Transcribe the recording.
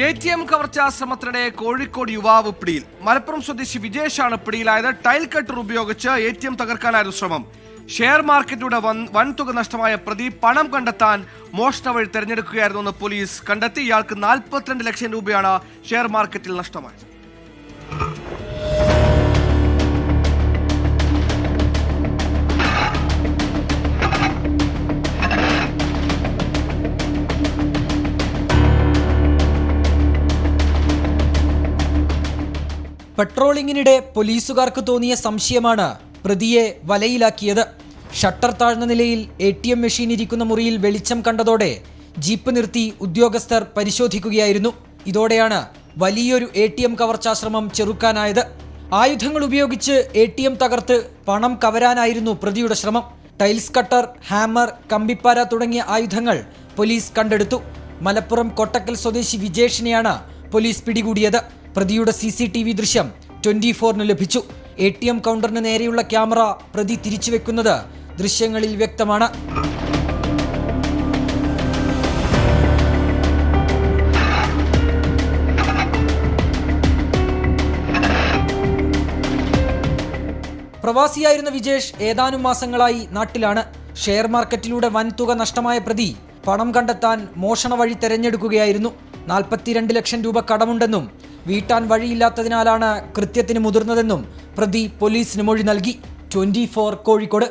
ATM കവർച്ചാ ശ്രമത്തിനിടെ Kozhikode യുവാവ് പിടിയിൽ. മലപ്പുറം സ്വദേശി വിജേഷാണ് പിടിയിലായത്. ടൈൽ കട്ടർ ഉപയോഗിച്ച് ATM തകർക്കാനായിരുന്നു ശ്രമം. ഷെയർ മാർക്കറ്റിലൂടെ വൻതുക നഷ്ടമായ പ്രതി പണം കണ്ടെത്താൻ മോഷണ വഴി തെരഞ്ഞെടുക്കുകയായിരുന്നുവെന്ന് പോലീസ് കണ്ടെത്തി. ഇയാൾക്ക് 42 ലക്ഷം രൂപയാണ് ഷെയർ മാർക്കറ്റിൽ നഷ്ടമായത്. പെട്രോളിങ്ങിനിടെ പോലീസുകാർക്ക് തോന്നിയ സംശയമാണ് പ്രതിയെ വലയിലാക്കിയത്. ഷട്ടർ താഴ്ന്ന നിലയിൽ ATM മെഷീൻ ഇരിക്കുന്ന മുറിയിൽ വെളിച്ചം കണ്ടതോടെ ജീപ്പ് നിർത്തി ഉദ്യോഗസ്ഥർ പരിശോധിക്കുകയായിരുന്നു. ഇതോടെയാണ് വലിയൊരു ATM കവർച്ചാശ്രമം ചെറുക്കാനായത്. ആയുധങ്ങൾ ഉപയോഗിച്ച് ATM തകർത്ത് പണം കവരാനായിരുന്നു പ്രതിയുടെ ശ്രമം. ടൈൽസ് കട്ടർ, ഹാമർ, കമ്പിപ്പാര തുടങ്ങിയ ആയുധങ്ങൾ പോലീസ് കണ്ടെടുത്തു. മലപ്പുറം കൊട്ടക്കൽ സ്വദേശി വിജേഷിനെയാണ് പോലീസ് പിടികൂടിയത്. പ്രതിയുടെ CCTV ദൃശ്യം 24 ലഭിച്ചു. ATM കൗണ്ടറിന് നേരെയുള്ള ക്യാമറ പ്രതി തിരിച്ചുവെക്കുന്നത് ദൃശ്യങ്ങളിൽ വ്യക്തമാണ്. പ്രവാസിയായിരുന്ന വിജേഷ് ഏതാനും മാസങ്ങളായി നാട്ടിലാണ്. ഷെയർ മാർക്കറ്റിലൂടെ വൻതുക നഷ്ടമായ പ്രതി പണം കണ്ടെത്താൻ മോഷണ വഴി തെരഞ്ഞെടുക്കുകയായിരുന്നു. 42 ലക്ഷം രൂപ കടമുണ്ടെന്നും വീട്ടാൻ വഴിയില്ലാത്തതിനാലാണ് കൃത്യത്തിന് മുതിർന്നതെന്നും പ്രതി പോലീസിന് മൊഴി നൽകി. 24 കോഴിക്കോട്.